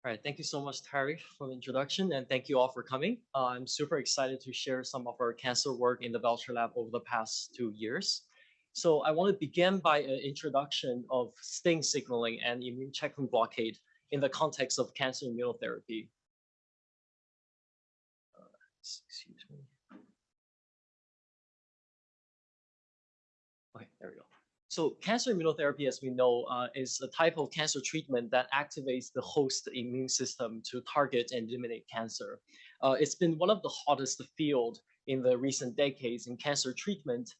All right, thank you so much, Terry, for the introduction, and thank you all for coming. I'm super excited to share some of our cancer work in the Belcher lab over the past 2 years. So I want to begin by an introduction of STING signaling and immune checkpoint blockade in the context of cancer immunotherapy. Excuse me. Okay, there we go. So cancer immunotherapy, as we know, is a type of cancer treatment that activates the host immune system to target and eliminate cancer. It's been one of the hottest field in the recent decades in cancer treatment.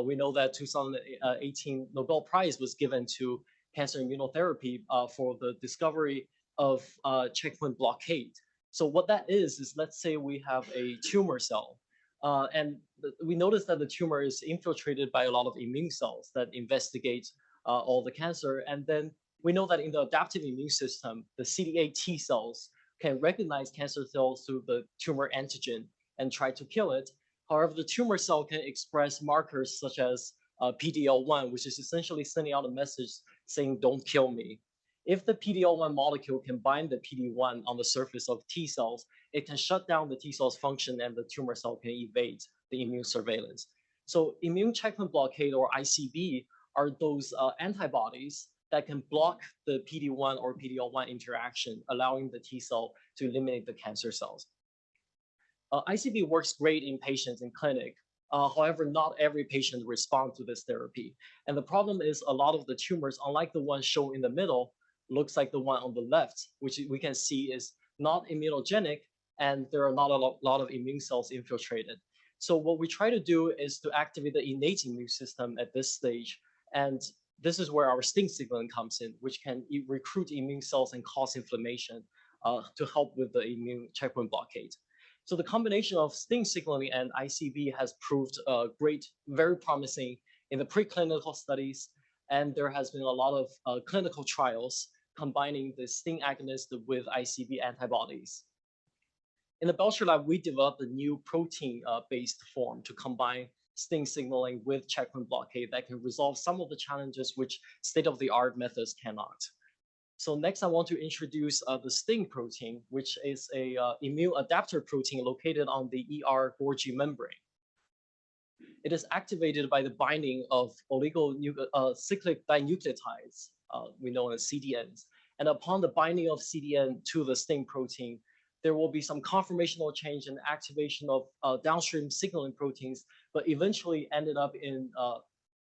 We know that 2018 Nobel Prize was given to cancer immunotherapy for the discovery of checkpoint blockade. So what that is let's say we have a tumor cell and we notice that the tumor is infiltrated by a lot of immune cells that investigate all the cancer. And then we know that in the adaptive immune system, the CD8 T cells can recognize cancer cells through the tumor antigen and try to kill it. However, the tumor cell can express markers such as PD-L1, which is essentially sending out a message saying, don't kill me. If the PD-L1 molecule can bind the PD-1 on the surface of T cells, it can shut down the T cell's function and the tumor cell can evade the immune surveillance. So immune checkpoint blockade, or ICB, are those antibodies that can block the PD-1 or PD-L1 interaction, allowing the T cell to eliminate the cancer cells. ICB works great in patients in clinic. However, not every patient responds to this therapy. And the problem is a lot of the tumors, unlike the one shown in the middle, looks like the one on the left, which we can see is not immunogenic, and there are not a lot of immune cells infiltrated. So what we try to do is to activate the innate immune system at this stage. And this is where our STING signaling comes in, which can recruit immune cells and cause inflammation to help with the immune checkpoint blockade. So the combination of STING signaling and ICB has proved great, very promising in the preclinical studies. And there has been a lot of clinical trials combining the STING agonist with ICB antibodies. In the Belcher lab, we developed a new protein-based form to combine STING signaling with checkpoint blockade that can resolve some of the challenges which state-of-the-art methods cannot. So next, I want to introduce the STING protein, which is a immune adapter protein located on the ER-Golgi membrane. It is activated by the binding of cyclic dinucleotides, we know as CDNs. And upon the binding of CDN to the STING protein, there will be some conformational change and activation of downstream signaling proteins, but eventually ended up in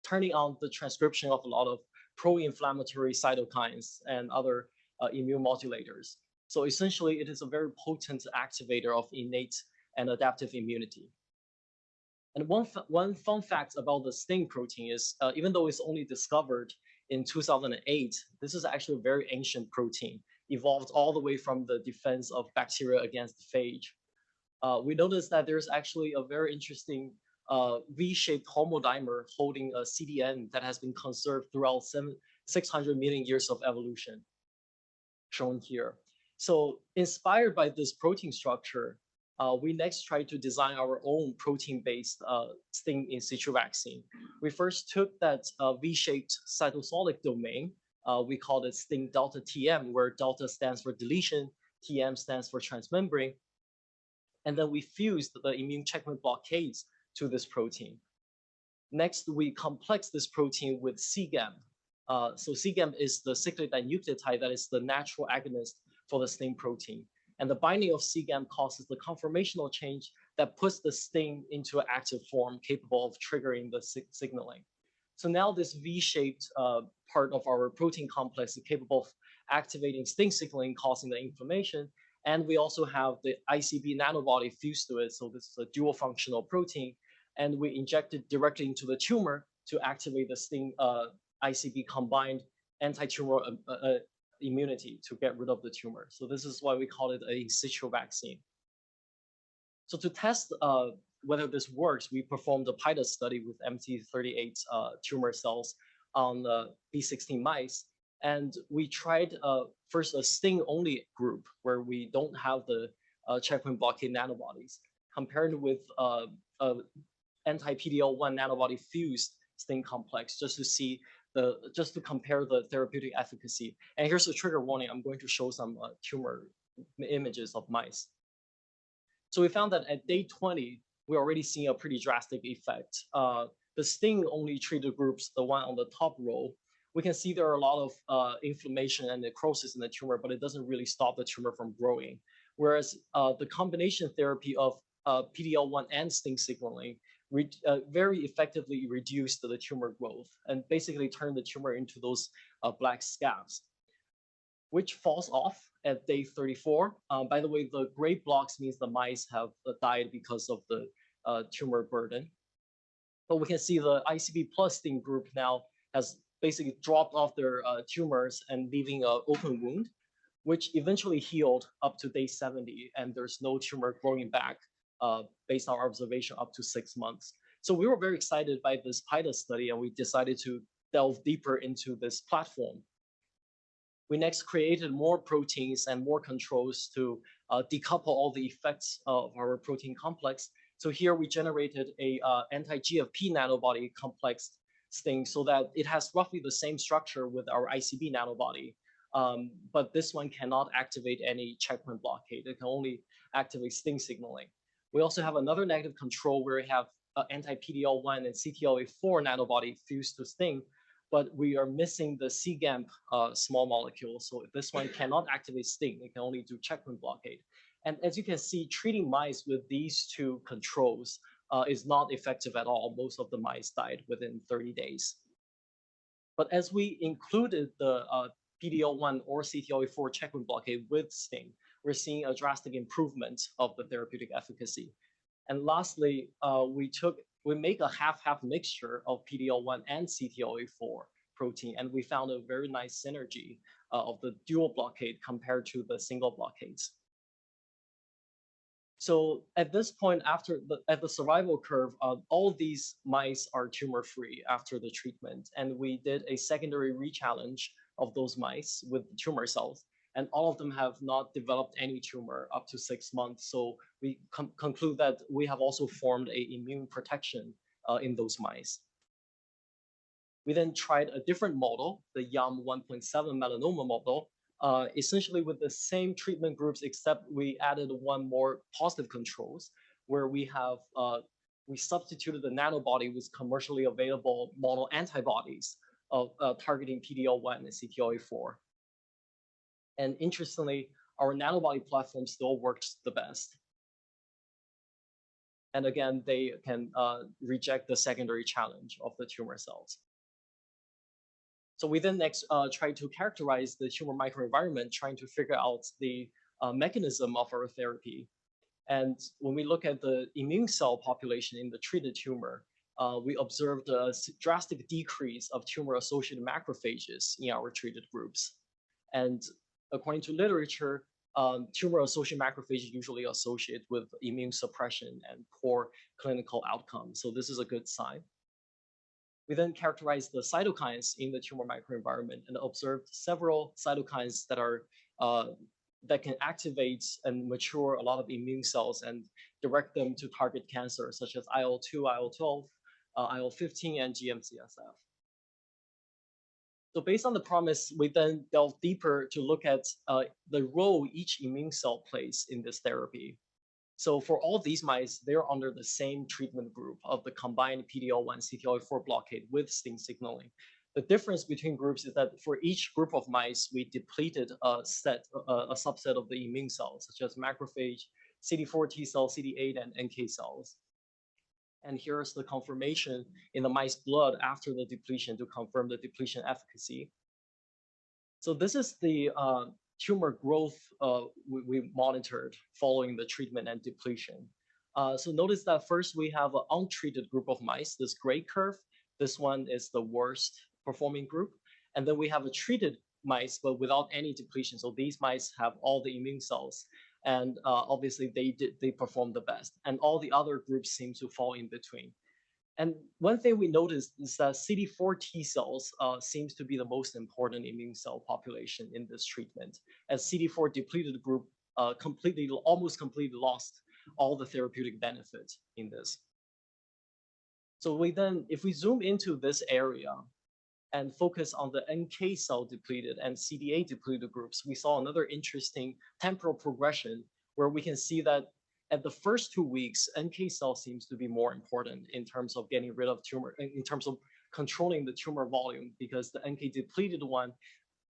turning on the transcription of a lot of pro-inflammatory cytokines and other immune modulators. So essentially, it is a very potent activator of innate and adaptive immunity. And one fun fact about the STING protein is, even though it's only discovered in 2008, this is actually a very ancient protein, evolved all the way from the defense of bacteria against phage. We noticed that there's actually a very interesting V-shaped homodimer holding a CDN that has been conserved throughout 600 million years of evolution, shown here. So inspired by this protein structure, we next tried to design our own protein-based STING in situ vaccine. We first took that V-shaped cytosolic domain. We called it STING delta TM, where delta stands for deletion, TM stands for transmembrane. And then we fused the immune checkpoint blockades to this protein. Next, we complex this protein with CGAM. So CGAM is the cyclic dinucleotide that is the natural agonist for the STING protein. And the binding of CGAM causes the conformational change that puts the STING into an active form capable of triggering the signaling. So now this V-shaped part of our protein complex is capable of activating STING signaling, causing the inflammation. And we also have the ICB nanobody fused to it. So this is a dual functional protein. And we inject it directly into the tumor to activate the STING ICB combined anti-tumor immunity to get rid of the tumor. So this is why we call it a in situ vaccine. So to test whether this works, we performed a pilot study with MT38 tumor cells on B16 mice. And we tried first a STING-only group where we don't have the checkpoint blockade nanobodies, compared with anti-PD-L1 nanobody fused STING complex, just to see just to compare the therapeutic efficacy. And here's a trigger warning. I'm going to show some tumor images of mice. So we found that at day 20, we're already seeing a pretty drastic effect. The sting only treated groups, the one on the top row, we can see there are a lot of inflammation and necrosis in the tumor, but it doesn't really stop the tumor from growing. Whereas the combination therapy of PD-L1 and sting signaling very effectively reduced the tumor growth and basically turned the tumor into those black scabs, which falls off at day 34. By the way, the gray blocks means the mice have died because of the tumor burden. But we can see the ICB plus sting group now has basically dropped off their tumors and leaving an open wound, which eventually healed up to day 70, and there's no tumor growing back based on our observation up to 6 months. So we were very excited by this pilot study, and we decided to delve deeper into this platform. We next created more proteins and more controls to decouple all the effects of our protein complex. So here we generated a anti-GFP nanobody complex sting so that it has roughly the same structure with our ICB nanobody. But this one cannot activate any checkpoint blockade. It can only activate sting signaling. We also have another negative control where we have anti-PD-L1 and CTLA4 nanobody fused to sting, but we are missing the cGAMP small molecule. So this one cannot activate sting. It can only do checkpoint blockade. And as you can see, treating mice with these two controls is not effective at all. Most of the mice died within 30 days. But as we included the PD-L1 or CTLA4 checkpoint blockade with sting, we're seeing a drastic improvement of the therapeutic efficacy. And lastly, we make a half-half mixture of PD-L1 and CTLA4 protein, and we found a very nice synergy of the dual blockade compared to the single blockades. So at this point, at the survival curve, all these mice are tumor-free after the treatment, and we did a secondary re-challenge of those mice with tumor cells, and all of them have not developed any tumor up to 6 months. So we conclude that we have also formed an immune protection in those mice. We then tried a different model, the YAM 1.7 melanoma model, essentially with the same treatment groups, except we added one more positive controls, where we substituted the nanobody with commercially available mono antibodies of targeting PD-L1 and CTLA4. And interestingly, our nanobody platform still works the best. And again, they can reject the secondary challenge of the tumor cells. So we then next try to characterize the tumor microenvironment, trying to figure out the mechanism of our therapy. And when we look at the immune cell population in the treated tumor, we observed a drastic decrease of tumor-associated macrophages in our treated groups. And according to literature, tumor-associated macrophages usually associate with immune suppression and poor clinical outcomes. So this is a good sign. We then characterized the cytokines in the tumor microenvironment and observed several cytokines that can activate and mature a lot of immune cells and direct them to target cancer, such as IL-2, IL-12, IL-15, and GM-CSF. So based on the promise, we then delved deeper to look at the role each immune cell plays in this therapy. So for all these mice, they're under the same treatment group of the combined PD-L1 CTLA4 blockade with sting signaling. The difference between groups is that for each group of mice, we depleted a subset of the immune cells, such as macrophage, CD4 T cells, CD8, and NK cells. And here's the confirmation in the mice blood after the depletion to confirm the depletion efficacy. So this is the tumor growth we monitored following the treatment and depletion. So notice that first we have an untreated group of mice, this gray curve. This one is the worst performing group. And then we have a treated mice, but without any depletion. So these mice have all the immune cells. And obviously they perform the best. And all the other groups seem to fall in between. And one thing we noticed is that CD4 T cells seems to be the most important immune cell population in this treatment, as CD4 depleted group almost completely lost all the therapeutic benefit in this. So if we zoom into this area, and focus on the NK cell depleted and CD8 depleted groups, we saw another interesting temporal progression where we can see that at the first 2 weeks, NK cell seems to be more important in terms of getting rid of tumor, in terms of controlling the tumor volume, because the NK depleted one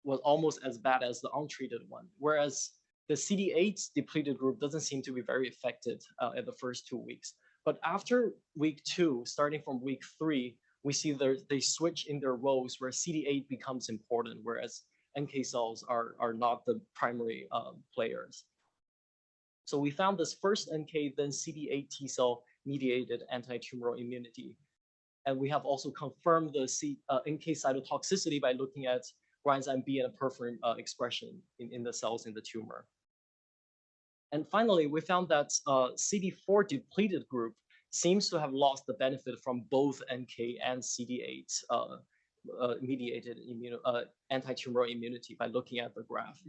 was almost as bad as the untreated one. Whereas the CD8 depleted group doesn't seem to be very effective at the first 2 weeks. But after week 2, starting from week 3, we see they switch in their roles where CD8 becomes important, whereas NK cells are not the primary players. So we found this first NK, then CD8 T cell mediated anti-tumoral immunity. And we have also confirmed the NK cytotoxicity by looking at granzyme B and perforin expression in the cells in the tumor. And finally, we found that CD4 depleted group seems to have lost the benefit from both NK and CD8 mediated anti-tumoral immunity by looking at the graph.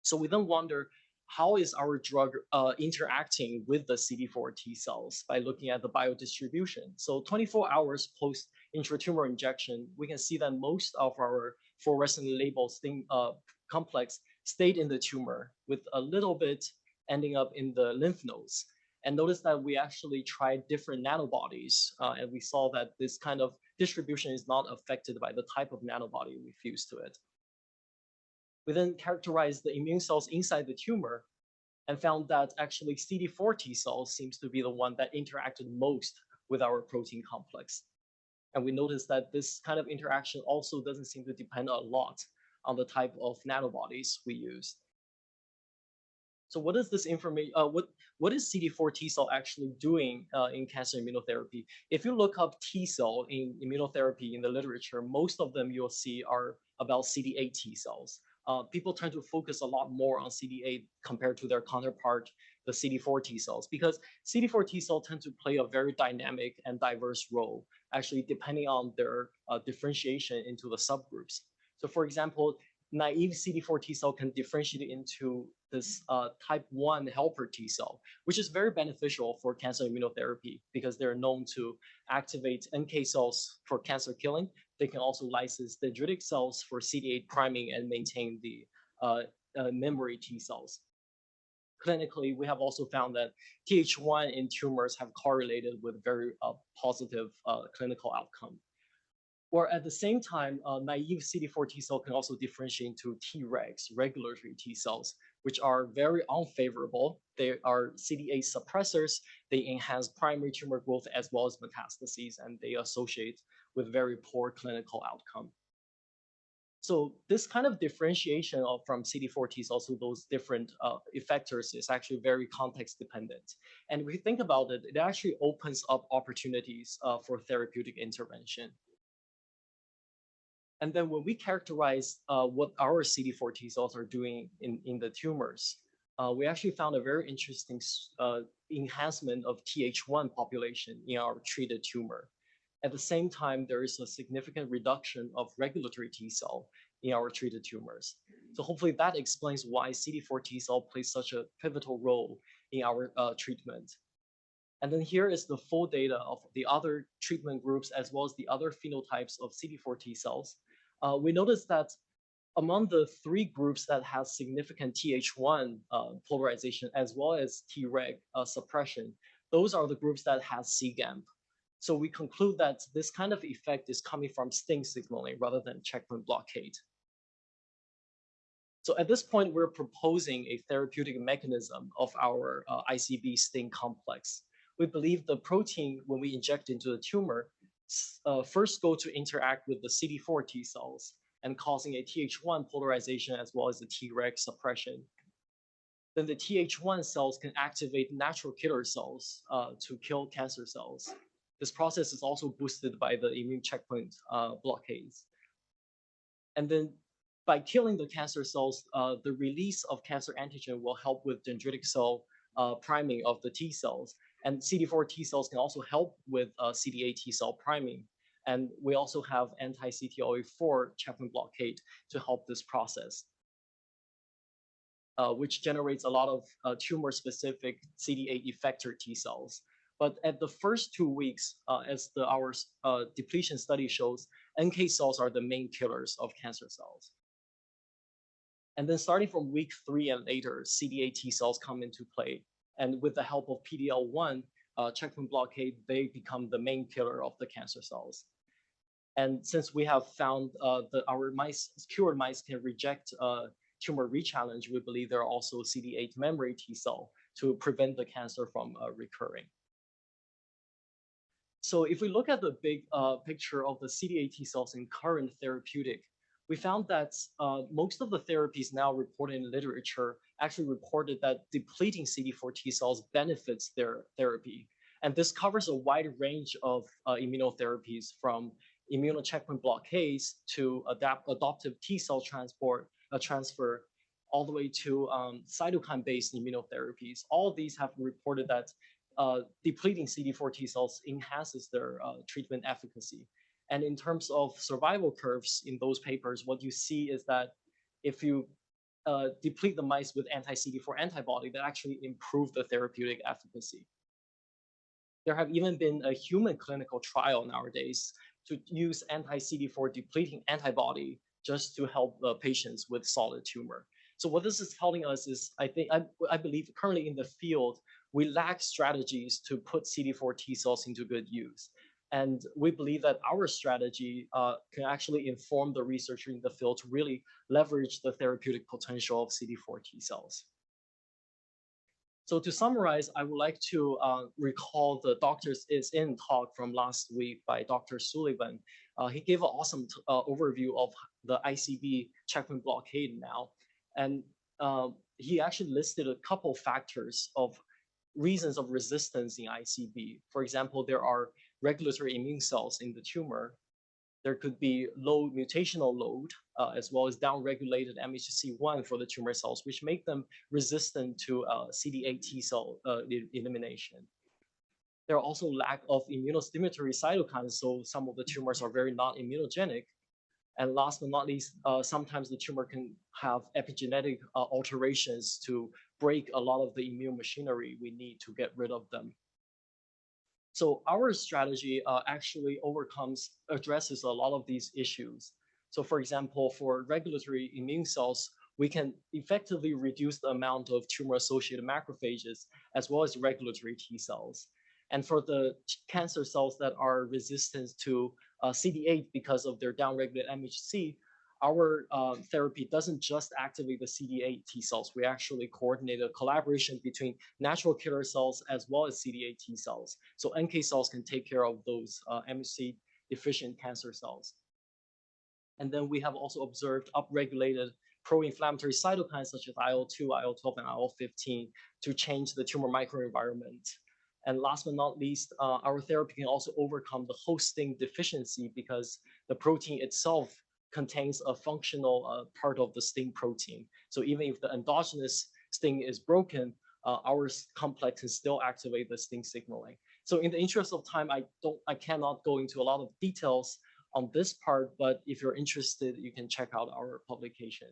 So we then wonder, how is our drug interacting with the CD4 T cells by looking at the biodistribution? So 24 hours post intratumor injection, we can see that most of our fluorescently labeled complex stayed in the tumor, with a little bit ending up in the lymph nodes. And notice that we actually tried different nanobodies, and we saw that this kind of distribution is not affected by the type of nanobody we fuse to it. We then characterized the immune cells inside the tumor and found that actually CD4 T cells seems to be the one that interacted most with our protein complex. And we noticed that this kind of interaction also doesn't seem to depend a lot on the type of nanobodies we used. So what is this information? What is CD4 T cell actually doing in cancer immunotherapy? If you look up T cell in immunotherapy in the literature, most of them you'll see are about CD8 T cells. People tend to focus a lot more on CD8 compared to their counterpart, the CD4 T cells, because CD4 T cells tend to play a very dynamic and diverse role, actually depending on their differentiation into the subgroups. So for example, naive CD4 T cell can differentiate into this type 1 helper T cell, which is very beneficial for cancer immunotherapy because they're known to activate NK cells for cancer killing. They can also lysis dendritic cells for CD8 priming and maintain the memory T cells. Clinically, we have also found that Th1 in tumors have correlated with very positive clinical outcome. Or at the same time, naive CD4 T cell can also differentiate into Tregs, regulatory T cells, which are very unfavorable. They are CD8 suppressors. They enhance primary tumor growth as well as metastases, and they associate with very poor clinical outcome. So this kind of differentiation from CD4 T cells to those different effectors is actually very context dependent. And if we think about it, it actually opens up opportunities for therapeutic intervention. And then when we characterize what our CD4 T cells are doing in the tumors, we actually found a very interesting enhancement of Th1 population in our treated tumor. At the same time, there is a significant reduction of regulatory T cell in our treated tumors. So hopefully that explains why CD4 T cell plays such a pivotal role in our treatment. And then here is the full data of the other treatment groups as well as the other phenotypes of CD4 T cells. We noticed that among the 3 groups that have significant Th1 polarization as well as Treg suppression, those are the groups that have cGAMP. So we conclude that this kind of effect is coming from STING signaling rather than checkpoint blockade. So at this point, we're proposing a therapeutic mechanism of our ICB STING complex. We believe the protein, when we inject into the tumor, first go to interact with the CD4 T cells and causing a Th1 polarization as well as the Treg suppression. Then the Th1 cells can activate natural killer cells to kill cancer cells. This process is also boosted by the immune checkpoint blockades. And then by killing the cancer cells, the release of cancer antigen will help with dendritic cell priming of the T cells. And CD4 T cells can also help with CD8 T cell priming. And we also have anti-CTLA4 checkpoint blockade to help this process, which generates a lot of tumor-specific CD8 effector T cells. But at the first 2 weeks, as our depletion study shows, NK cells are the main killers of cancer cells. And then starting from week 3 and later, CD8 T cells come into play. And with the help of PD-L1 checkpoint blockade, they become the main killer of the cancer cells. And since we have found that our cured mice can reject tumor rechallenge, we believe there are also CD8 memory T cell to prevent the cancer from recurring. So if we look at the big picture of the CD8 T cells in current therapeutic, we found that most of the therapies now reported in literature actually reported that depleting CD4 T cells benefits their therapy. And this covers a wide range of immunotherapies from immunocheckpoint blockades to adoptive T cell transfer, all the way to cytokine-based immunotherapies. All of these have reported that depleting CD4 T cells enhances their treatment efficacy. And in terms of survival curves in those papers, what you see is that if you deplete the mice with anti-CD4 antibody, that actually improve the therapeutic efficacy. There have even been a human clinical trial nowadays to use anti-CD4 depleting antibody just to help patients with solid tumor. So what this is telling us is, I believe currently in the field, we lack strategies to put CD4 T cells into good use. And we believe that our strategy can actually inform the researcher in the field to really leverage the therapeutic potential of CD4 T cells. So to summarize, I would like to recall the Doctors Is In talk from last week by Dr. Sullivan. He gave an awesome overview of the ICB checkpoint blockade now. And he actually listed a couple factors of reasons of resistance in ICB. For example, there are regulatory immune cells in the tumor. There could be low mutational load, as well as downregulated MHC1 for the tumor cells, which make them resistant to CD8 T cell elimination. There are also lack of immunostimulatory cytokines, so some of the tumors are very non-immunogenic. And last but not least, sometimes the tumor can have epigenetic alterations to break a lot of the immune machinery we need to get rid of them. So our strategy actually addresses a lot of these issues. So for example, for regulatory immune cells, we can effectively reduce the amount of tumor-associated macrophages as well as regulatory T cells. And for the cancer cells that are resistant to CD8 because of their downregulated MHC, our therapy doesn't just activate the CD8 T cells. We actually coordinate a collaboration between natural killer cells as well as CD8 T cells. So NK cells can take care of those MHC deficient cancer cells. And then we have also observed upregulated pro-inflammatory cytokines such as IL-2, IL-12, and IL-15 to change the tumor microenvironment. And last but not least, our therapy can also overcome the host sting deficiency because the protein itself contains a functional part of the sting protein. So even if the endogenous sting is broken, our complex can still activate the sting signaling. So in the interest of time, I cannot go into a lot of details on this part, but if you're interested, you can check out our publication.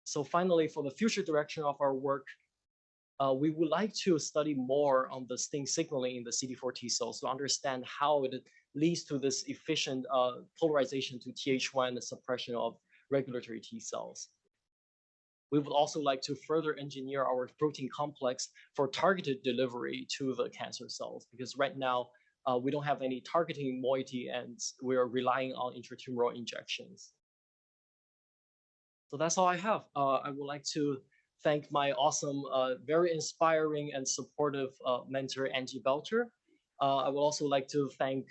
So finally, for the future direction of our work, we would like to study more on the sting signaling in the CD4 T cells to understand how it leads to this efficient polarization to Th1 and the suppression of regulatory T cells. We would also like to further engineer our protein complex for targeted delivery to the cancer cells, because right now we don't have any targeting moiety and we're relying on intratumoral injections. So that's all I have. I would like to thank my awesome, very inspiring and supportive mentor, Angie Belcher. I would also like to thank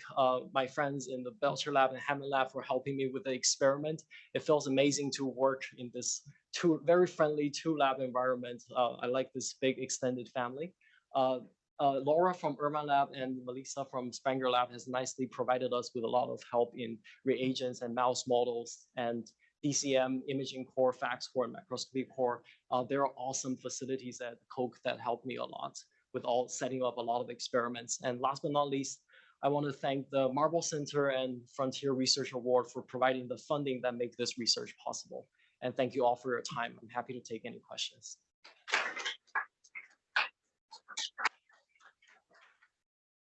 my friends in the Belcher lab and Hammond lab for helping me with the experiment. It feels amazing to work in this very friendly two-lab environment. I like this big extended family. Laura from Irma Lab and Melissa from Spanger Lab has nicely provided us with a lot of help in reagents and mouse models and DCM, imaging core, FACS core, and microscopy core. There are awesome facilities at Koch that helped me a lot with all setting up a lot of experiments. And last but not least, I want to thank the Marble Center and Frontier Research Award for providing the funding that make this research possible. And thank you all for your time. I'm happy to take any questions.